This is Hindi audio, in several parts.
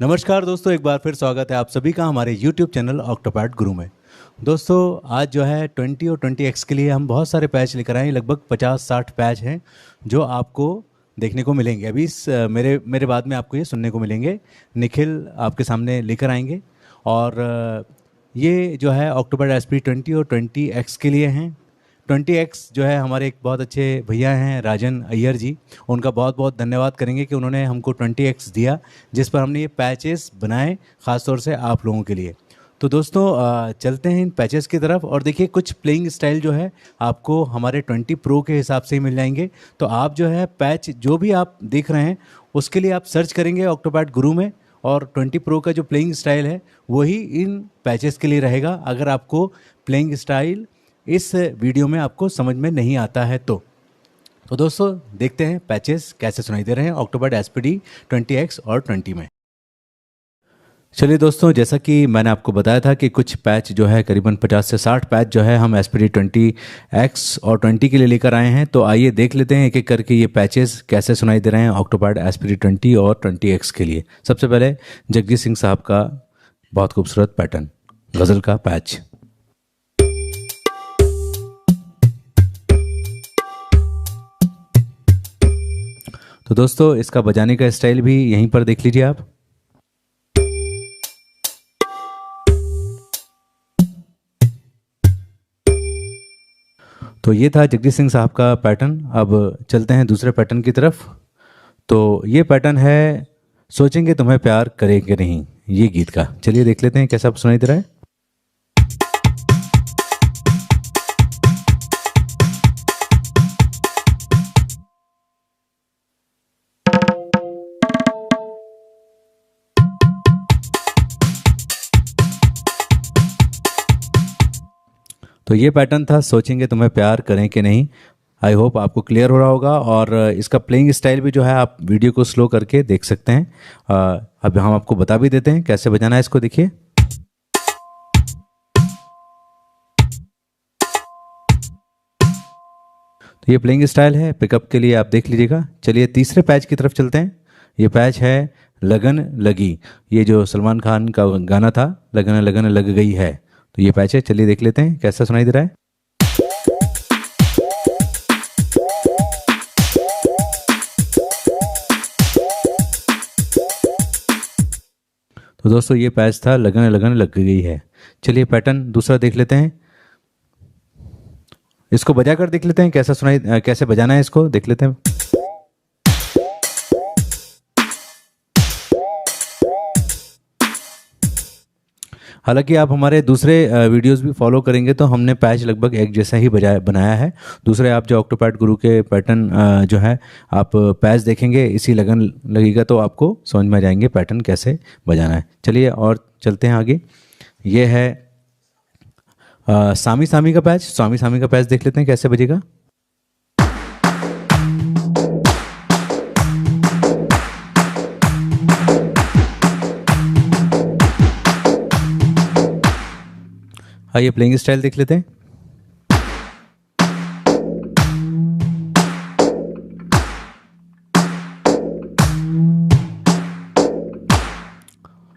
नमस्कार दोस्तों, एक बार फिर स्वागत है आप सभी का हमारे YouTube चैनल ऑक्टोपैड गुरु में। दोस्तों, आज जो है 20 और 20X के लिए हम बहुत सारे पैच लेकर आए हैं। लगभग 50-60 पैच हैं जो आपको देखने को मिलेंगे। अभी मेरे मेरे बाद में आपको ये सुनने को मिलेंगे। निखिल आपके सामने लेकर आएंगे और ये जो है ऑक्टोपैड एसपी 20 और 20X के लिए हैं। 20X जो है हमारे एक बहुत अच्छे भैया हैं राजन अय्यर जी, उनका बहुत बहुत धन्यवाद करेंगे कि उन्होंने हमको 20X दिया, जिस पर हमने ये पैचेस बनाए ख़ास तौर से आप लोगों के लिए। तो दोस्तों चलते हैं इन पैचेस की तरफ और देखिए कुछ प्लेइंग स्टाइल जो है आपको हमारे 20 प्रो के हिसाब से ही मिल जाएंगे। तो आप जो है पैच जो भी आप देख रहे हैं उसके लिए आप सर्च करेंगे ऑक्टोपैड गुरु में, और 20 प्रो का जो प्लेइंग स्टाइल है वही इन पैचेस के लिए रहेगा। अगर आपको प्लेइंग स्टाइल इस वीडियो में आपको समझ में नहीं आता है तो दोस्तों देखते हैं पैचेस कैसे सुनाई दे रहे हैं ऑक्टोपैड एसपीडी 20X और 20 में। चलिए दोस्तों, जैसा कि मैंने आपको बताया था कि कुछ पैच जो है करीबन 50 से 60 पैच जो है हम एसपीडी 20X और 20 के लिए लेकर आए हैं। तो आइए देख लेते हैं एक एक करके ये पैचेस कैसे सुनाई दे रहे हैं ऑक्टोपैड एसपीडी 20 और 20X के लिए। सबसे पहले जगजीत सिंह साहब का बहुत खूबसूरत पैटर्न गज़ल का पैच। तो दोस्तों इसका बजाने का स्टाइल भी यहीं पर देख लीजिए आप। तो ये था जगजीत सिंह साहब का पैटर्न। अब चलते हैं दूसरे पैटर्न की तरफ। तो ये पैटर्न है सोचेंगे तुम्हें प्यार करेंगे नहीं, ये गीत का। चलिए देख लेते हैं कैसा सुनाई दे रहा है। तो ये पैटर्न था सोचेंगे तुम्हें प्यार करें कि नहीं। आई होप आपको क्लियर हो रहा होगा। और इसका प्लेइंग स्टाइल भी जो है आप वीडियो को स्लो करके देख सकते हैं। अब हम आपको बता भी देते हैं कैसे बजाना है इसको। देखिए तो ये प्लेइंग स्टाइल है, पिकअप के लिए आप देख लीजिएगा। चलिए तीसरे पैच की तरफ चलते हैं। ये पैच है लगन लगी। ये जो सलमान खान का गाना था, लगन लगन लग गई है, तो ये पैच है। चलिए देख लेते हैं कैसा सुनाई दे रहा है। तो दोस्तों ये पैच था लगन लगन लग गई है। चलिए पैटर्न दूसरा देख लेते हैं। इसको बजा कर देख लेते हैं कैसे बजाना है इसको देख लेते हैं। हालांकि आप हमारे दूसरे वीडियोस भी फॉलो करेंगे तो हमने पैच लगभग एक जैसा ही बनाया है। दूसरे आप जो ऑक्टोपैड गुरु के पैटर्न जो है आप पैच देखेंगे इसी लगन लगेगा तो आपको समझ में आ जाएंगे पैटर्न कैसे बजाना है। चलिए और चलते हैं आगे। ये है सामी सामी का पैच। सामी सामी का पैच देख लेते हैं कैसे बजेगा। आइए प्लेइंग स्टाइल देख लेते हैं।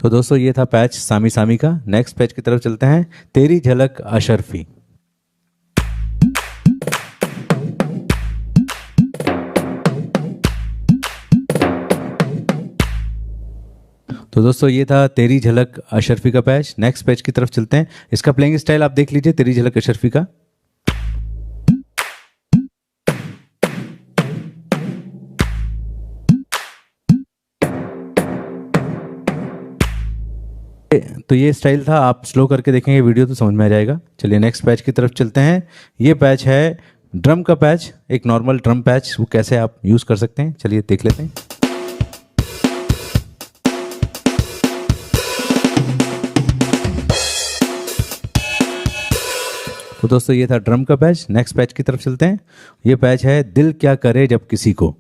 तो दोस्तों ये था पैच सामी सामी का। नेक्स्ट पैच की तरफ चलते हैं। तेरी झलक अशरफी। तो दोस्तों ये था तेरी झलक अशरफी का पैच। नेक्स्ट पैच की तरफ चलते हैं। इसका प्लेइंग स्टाइल आप देख लीजिए तेरी झलक अशरफी का। तो ये स्टाइल था, आप स्लो करके देखेंगे वीडियो तो समझ में आ जाएगा। चलिए नेक्स्ट पैच की तरफ चलते हैं। ये पैच है ड्रम का पैच, एक नॉर्मल ड्रम पैच। वो कैसे आप यूज़ कर सकते हैं चलिए देख लेते हैं। तो दोस्तों ये था ड्रम का पैच। नेक्स्ट पैच की तरफ चलते हैं। ये पैच है दिल क्या करे जब किसी को।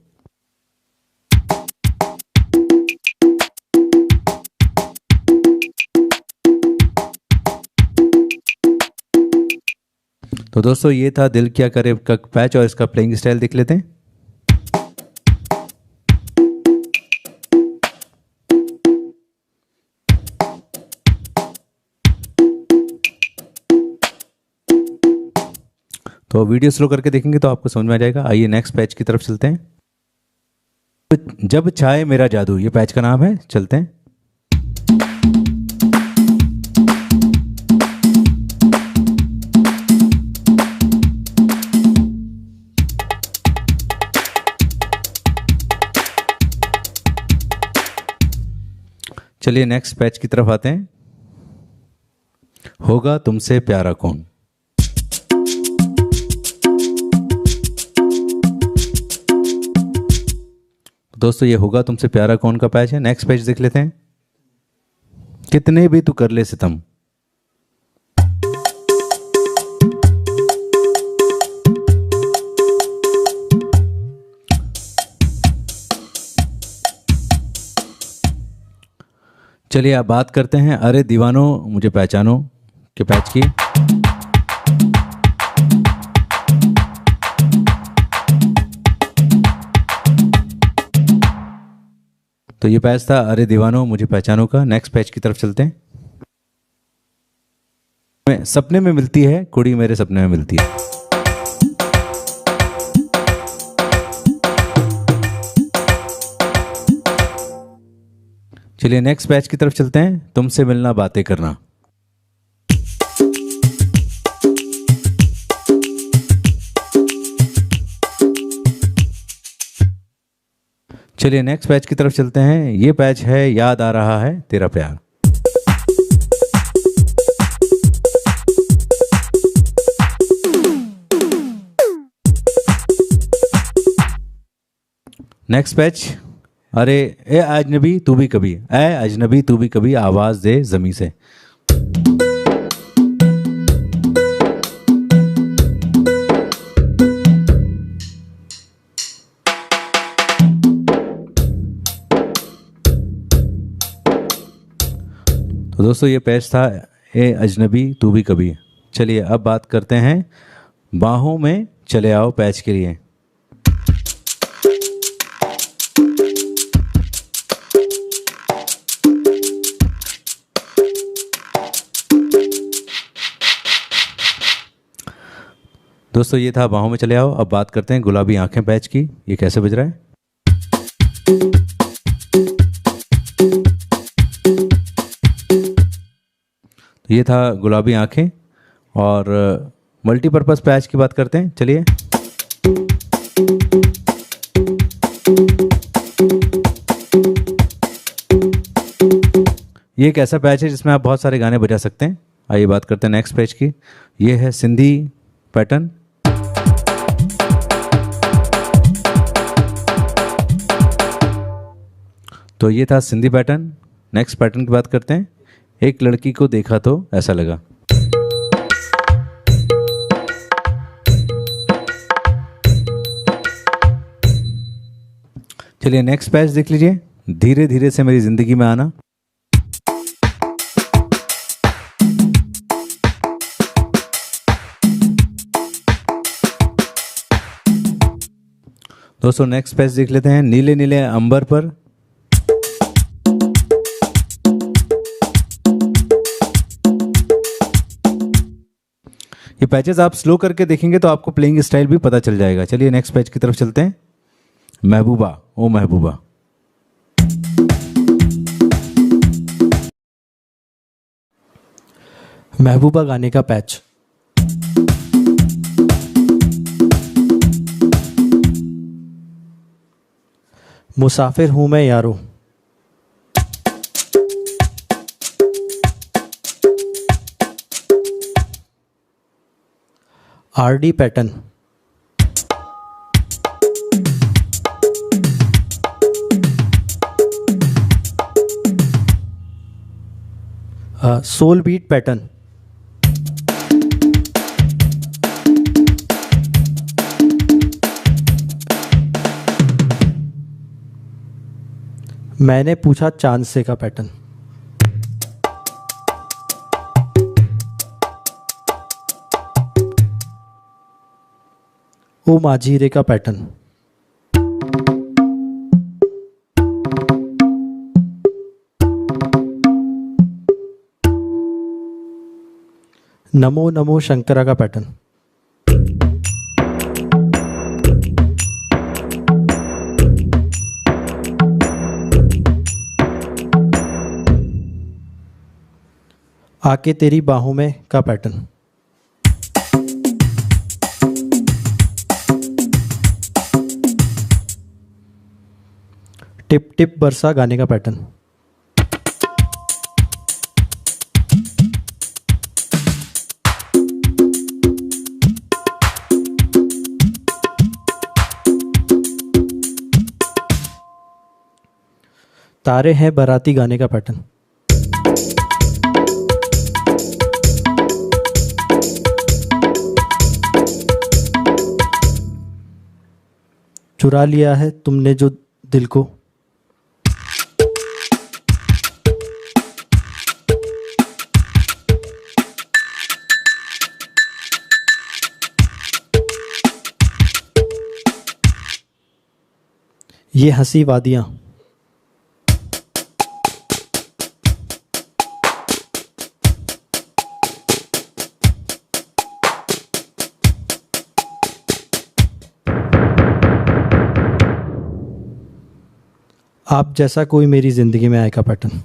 तो दोस्तों ये था दिल क्या करे का पैच और इसका प्लेइंग स्टाइल देख लेते हैं। तो वीडियो स्लो करके देखेंगे तो आपको समझ में आ जाएगा। आइए नेक्स्ट पैच की तरफ चलते हैं। जब छाए मेरा जादू, ये पैच का नाम है। चलते हैं। चलिए नेक्स्ट पैच की तरफ आते हैं। होगा तुमसे प्यारा कौन। दोस्तों ये होगा तुमसे प्यारा कौन का पैच है। नेक्स्ट पैच देख लेते हैं। कितने भी तू कर ले सितम। चलिए आप बात करते हैं अरे दीवानो मुझे पहचानो के पैच की। तो ये पैच था अरे दीवानो मुझे पहचानो का। नेक्स्ट पैच की तरफ चलते हैं। सपने में मिलती है कुड़ी मेरे सपने में मिलती है। चलिए नेक्स्ट पैच की तरफ चलते हैं। तुमसे मिलना बातें करना। चलिए नेक्स्ट पैच की तरफ चलते हैं। ये पैच है याद आ रहा है तेरा प्यार। नेक्स्ट पैच अरे ए अजनबी तू भी कभी, ए अजनबी तू भी कभी आवाज दे जमी से। तो दोस्तों ये पैच था ए अजनबी तू भी कभी। चलिए अब बात करते हैं बाहों में चले आओ पैच के लिए। दोस्तों ये था बाहों में चले आओ। अब बात करते हैं गुलाबी आंखें पैच की। ये कैसे बज रहा है। तो ये था गुलाबी आंखें। और मल्टीपर्पज़ पैच की बात करते हैं। चलिए ये एक ऐसा पैच है जिसमें आप बहुत सारे गाने बजा सकते हैं। आइए बात करते हैं नेक्स्ट पैच की। ये है सिंधी पैटर्न। तो ये था सिंधी पैटर्न। नेक्स्ट पैटर्न की बात करते हैं। एक लड़की को देखा तो ऐसा लगा। चलिए नेक्स्ट पैच देख लीजिए। धीरे धीरे से मेरी जिंदगी में आना। दोस्तों नेक्स्ट पैच देख लेते हैं। नीले नीले अंबर पर। ये पैचेस आप स्लो करके देखेंगे तो आपको प्लेइंग स्टाइल भी पता चल जाएगा। चलिए नेक्स्ट पैच की तरफ चलते हैं। महबूबा ओ महबूबा। महबूबा गाने का पैच। मुसाफिर हूं मैं यारो। RD pattern. Soul beat pattern. मैंने पूछा चांद से का पैटर्न। ओ माझीरे का पैटर्न। नमो नमो शंकरा का पैटर्न। आके तेरी बाहों में का पैटर्न। टिप टिप बरसा गाने का पैटर्न। तारे हैं बाराती गाने का पैटर्न। चुरा लिया है तुमने जो दिल को। ये हंसी वादियां। आप जैसा कोई मेरी जिंदगी में आए का पैटर्न।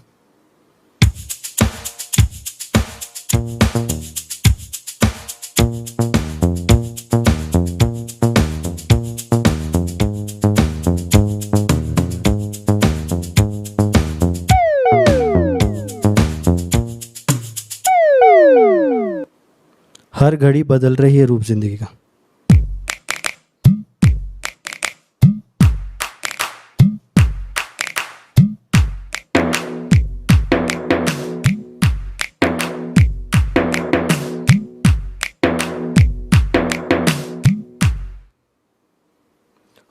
हर घड़ी बदल रही है रूप जिंदगी का।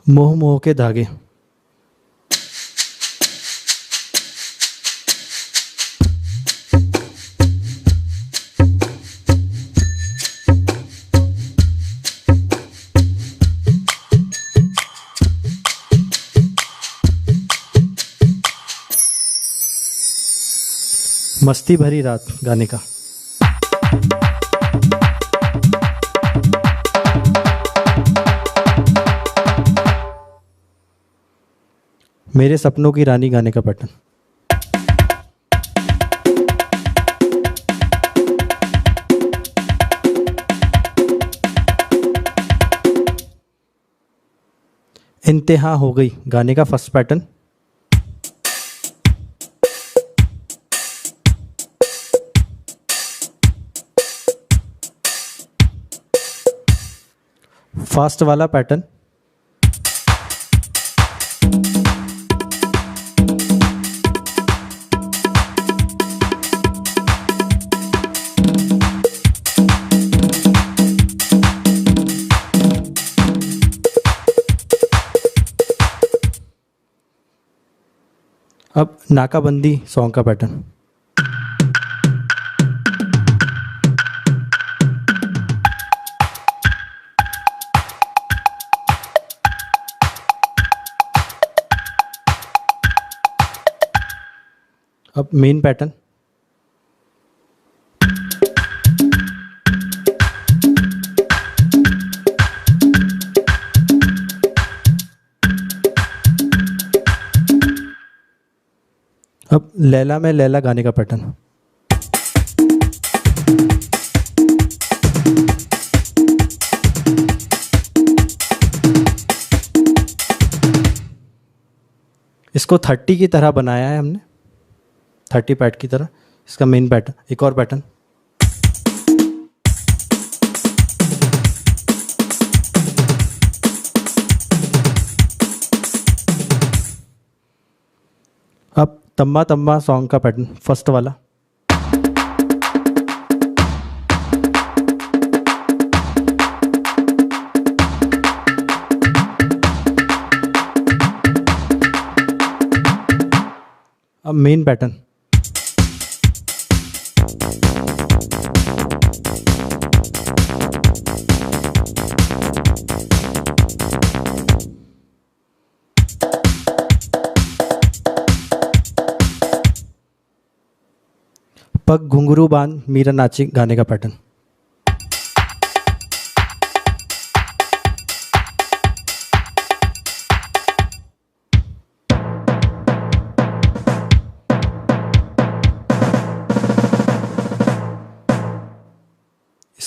मोह मोह के धागे। मस्ती भरी रात गाने का। मेरे सपनों की रानी गाने का पैटर्न। इंतहा हो गई गाने का फर्स्ट पैटर्न। फास्ट वाला पैटर्न। अब नाकाबंदी सॉन्ग का पैटर्न। अब मेन पैटर्न। अब लैला में लैला गाने का पैटर्न। इसको 30 की तरह बनाया है हमने, 30 पैट की तरह। इसका मेन पैटर्न, एक और पैटर्न। अब तम्मा तम्मा सॉन्ग का पैटर्न, फर्स्ट वाला। अब मेन पैटर्न। पग घुंघरू बांध मीरा नाची गाने का पैटर्न।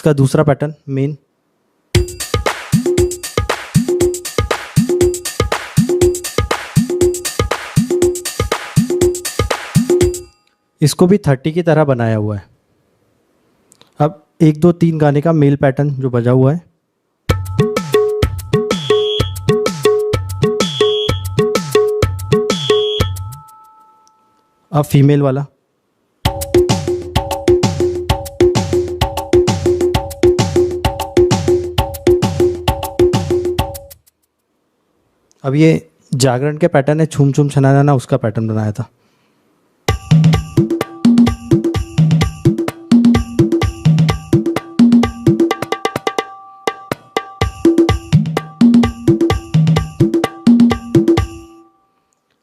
इसका दूसरा पैटर्न मेन। इसको भी 30 की तरह बनाया हुआ है। अब 1 2 3 गाने का मेल पैटर्न जो बजा हुआ है। अब फीमेल वाला। अब ये जागरण के पैटर्न है, छूम छूम छना छना, उसका पैटर्न बनाया था।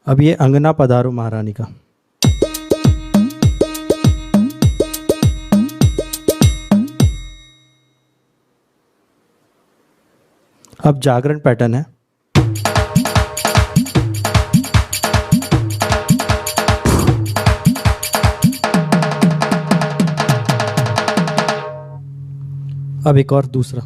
अब ये अंगना पधारो महारानी का। अब जागरण पैटर्न है। अब एक और दूसरा।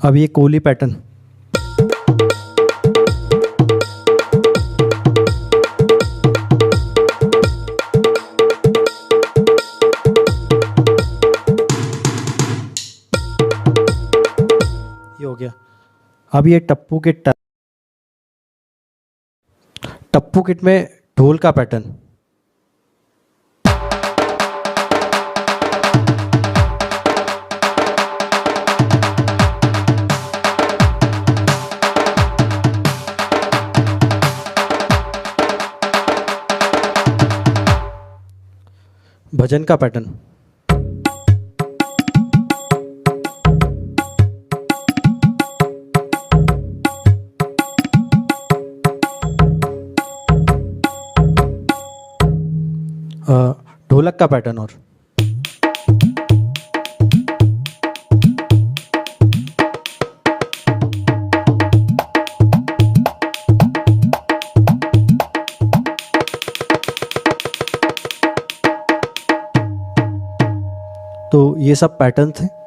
अब ये कोली पैटर्न। ये हो गया। अब ये टप्पू किट। टप्पू किट में ढोल का पैटर्न। भजन का पैटर्न। ढोलक का पैटर्न। और तो ये सब पैटर्न थे।